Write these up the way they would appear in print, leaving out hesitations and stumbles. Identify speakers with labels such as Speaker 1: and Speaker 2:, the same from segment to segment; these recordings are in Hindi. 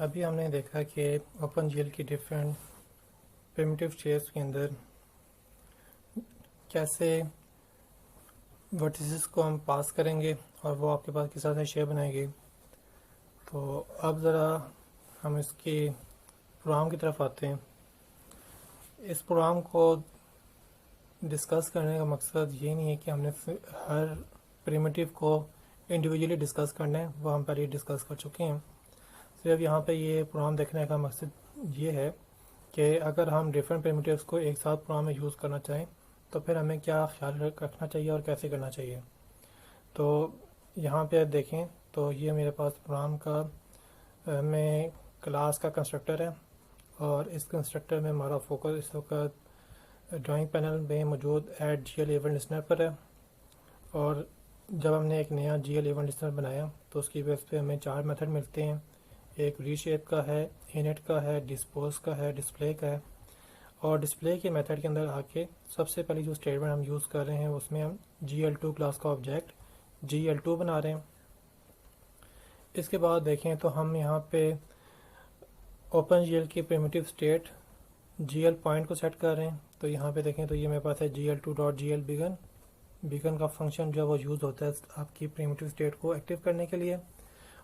Speaker 1: अभी हमने देखा कि ओपन जीएल की डिफरेंट प्रिमिटिव शेप्स के अंदर कैसे वर्टिसेस को हम पास करेंगे और वो आपके पास किस तरह से शेप बनाएगी। तो अब ज़रा हम इसकी प्रोग्राम की तरफ आते हैं। इस प्रोग्राम को डिस्कस करने का मकसद ये नहीं है कि हमने हर प्रिमिटिव को इंडिविजुअली डिस्कस करना है, वो हम पहले डिस्कस कर चुके हैं। सिर्फ यहाँ पे ये प्रोग्राम देखने का मकसद ये है कि अगर हम डिफरेंट प्रिमिटिव्स को एक साथ प्रोग्राम में यूज़ करना चाहें तो फिर हमें क्या ख्याल रखना चाहिए और कैसे करना चाहिए। तो यहाँ पे देखें तो ये मेरे पास प्रोग्राम का में क्लास का कंस्ट्रक्टर है और इस कंस्ट्रक्टर में हमारा फोकस इस वक्त ड्राइंग पैनल में मौजूद ऐड जीएल इवेंट लिस्टनर पर है। और जब हमने एक नया जीएल इवेंट लिस्टनर बनाया तो उसकी बेस पे हमें 4 मेथड मिलते हैं। एक रीशेप का है, इनिट का है, डिस्पोज का है, डिस्प्ले का है। और डिस्प्ले के मेथड के अंदर आके सबसे पहले जो स्टेटमेंट हम यूज़ कर रहे हैं उसमें हम GL2 क्लास का ऑब्जेक्ट GL2 बना रहे हैं। इसके बाद देखें तो हम यहाँ पे ओपन जीएल की प्रिमिटिव स्टेट GL पॉइंट को सेट कर रहे हैं। तो यहाँ पे देखें तो ये मेरे पास है GL2.GL बिगन। बिगन का फंक्शन जो है वो यूज़ होता है आपकी प्रिमिटिव स्टेट को एक्टिव करने के लिए।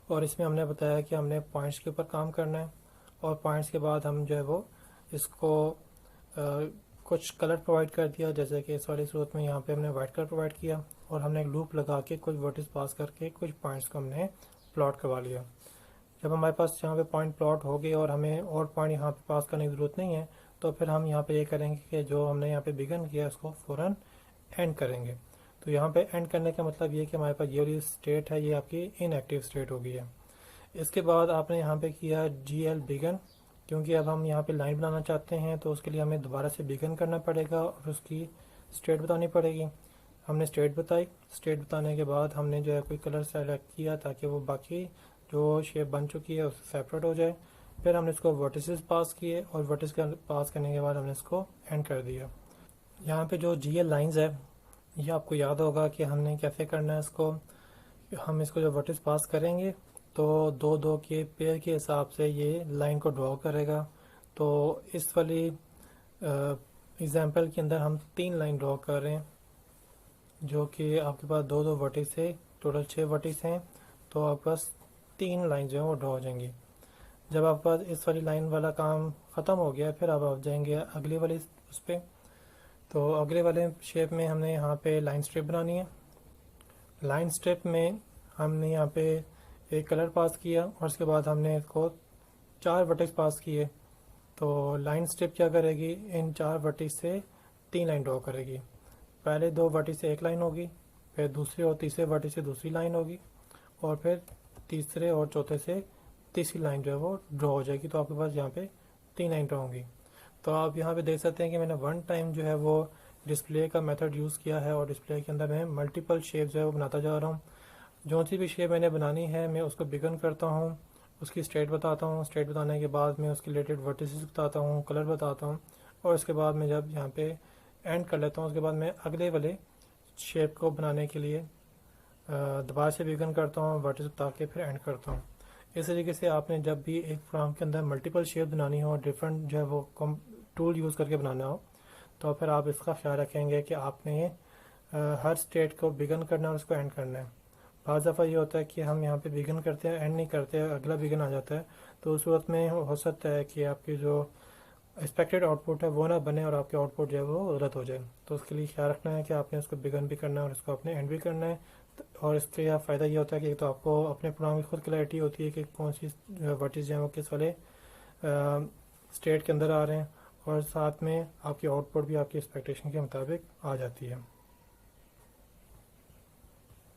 Speaker 1: और इसमें हमने बताया कि हमने पॉइंट्स के ऊपर काम करना है और पॉइंट्स के बाद हम जो है वो इसको कुछ कलर प्रोवाइड कर दिया, जैसे कि इस वाली सूरत में यहाँ पे हमने वाइट कलर प्रोवाइड किया और हमने एक लूप लगा के कुछ वर्टिस पास करके कुछ पॉइंट्स को हमने प्लॉट करवा लिया। जब हमारे पास यहाँ पे पॉइंट प्लॉट हो गए और हमें और पॉइंट यहाँ पे पास करने की ज़रूरत नहीं है तो फिर हम यहाँ पे ये करेंगे कि जो हमने यहाँ पे बिगन किया उसको फ़ौरन एंड करेंगे। तो यहाँ पे एंड करने का मतलब ये कि हमारे पास ये वाली स्टेट है ये आपकी इनएक्टिव स्टेट हो गई है। इसके बाद आपने यहाँ पे किया GL बिगन, क्योंकि अब हम यहाँ पे लाइन बनाना चाहते हैं तो उसके लिए हमें दोबारा से बिगन करना पड़ेगा और उसकी स्टेट बतानी पड़ेगी। हमने स्टेट बताई, स्टेट बताने के बाद हमने जो है कोई कलर सेलेक्ट किया ताकि वो बाकी जो शेप बन चुकी है उससे सेपरेट हो जाए। फिर हमने इसको वर्टिसेस पास किए और वर्टिस पास करने के बाद हमने इसको एंड कर दिया। यहाँ पे जो GL लाइंस है ये आपको याद होगा कि हमने कैसे करना है इसको। हम इसको जब वर्टिस पास करेंगे तो 2-2 के पेयर के हिसाब से ये लाइन को ड्रॉ करेगा। तो इस वाली एग्जांपल के अंदर हम 3 लाइन ड्रॉ कर रहे हैं जो कि आपके पास 2-2 वर्टिस है, टोटल 6 वर्टिस हैं। तो आपके पास 3 लाइन जो है वो ड्रॉ हो जाएंगी। जब आपके पास इस वाली लाइन वाला काम ख़त्म हो गया फिर आप जाएंगे अगली वाली उस पर। तो अगले वाले शेप में हमने यहाँ पे लाइन स्ट्रिप बनानी है। लाइन स्ट्रिप में हमने यहाँ पे एक कलर पास किया और उसके बाद हमने इसको 4 वर्टेक्स पास किए। तो लाइन स्ट्रिप क्या करेगी, इन 4 वर्टेक्स से 3 लाइन ड्रॉ करेगी। पहले 2 वर्टेक्स से एक लाइन होगी, फिर दूसरे और तीसरे वर्टेक्स से दूसरी लाइन होगी और फिर तीसरे और चौथे से तीसरी लाइन जो है वो ड्रॉ हो जाएगी। तो आपके पास यहाँ पे 3 लाइन ड्रॉ होंगी। तो आप यहाँ पे देख सकते हैं कि मैंने 1 टाइम जो है वो डिस्प्ले का मेथड यूज़ किया है और डिस्प्ले के अंदर मैं मल्टीपल शेप जो है वो बनाता जा रहा हूँ। जो सी भी शेप मैंने बनानी है मैं उसको बिगन करता हूँ, उसकी स्टेट बताता हूँ, स्टेट बताने के बाद मैं उसके रिलेटेड वर्टिसेस बताता हूँ, कलर बताता हूँ और उसके बाद मैं जब यहाँ पे एंड कर लेता हूँ उसके बाद मैं अगले वाले शेप को बनाने के लिए दोबारा से बिगन करता हूँ, वर्टिस बता के फिर एंड करता हूँ। इस तरीके से आपने जब भी एक प्रोग्राम के अंदर मल्टीपल शेप बनानी हो और डिफरेंट जो है वो टूल यूज़ करके बनाना हो तो फिर आप इसका ख्याल रखेंगे कि आपने हर स्टेट को बिगन करना है और उसको एंड करना है। बाज़ दफ़ा ये होता है कि हम यहाँ पे बिगन करते हैं, एंड नहीं करते, अगला बिगन आ जाता है। तो उस वक्त में हो सकता है कि आपकी जो एक्सपेक्टेड आउटपुट है वो ना बने और आपके आउटपुट जो है वो गलत हो जाए। तो उसके लिए ख्याल रखना है कि आपने उसको बिगन भी करना है और उसको अपने एंड भी करना है। और इसके फ़ायदा ये होता है कि तो आपको अपने प्रोग्राम की खुद क्लैरिटी होती है कि कौन सी वर्टिस जो है वो किस वाले स्टेट के अंदर आ रहे हैं और साथ में आपकी आउटपुट भी आपकी एक्सपेक्टेशन के मुताबिक आ जाती है।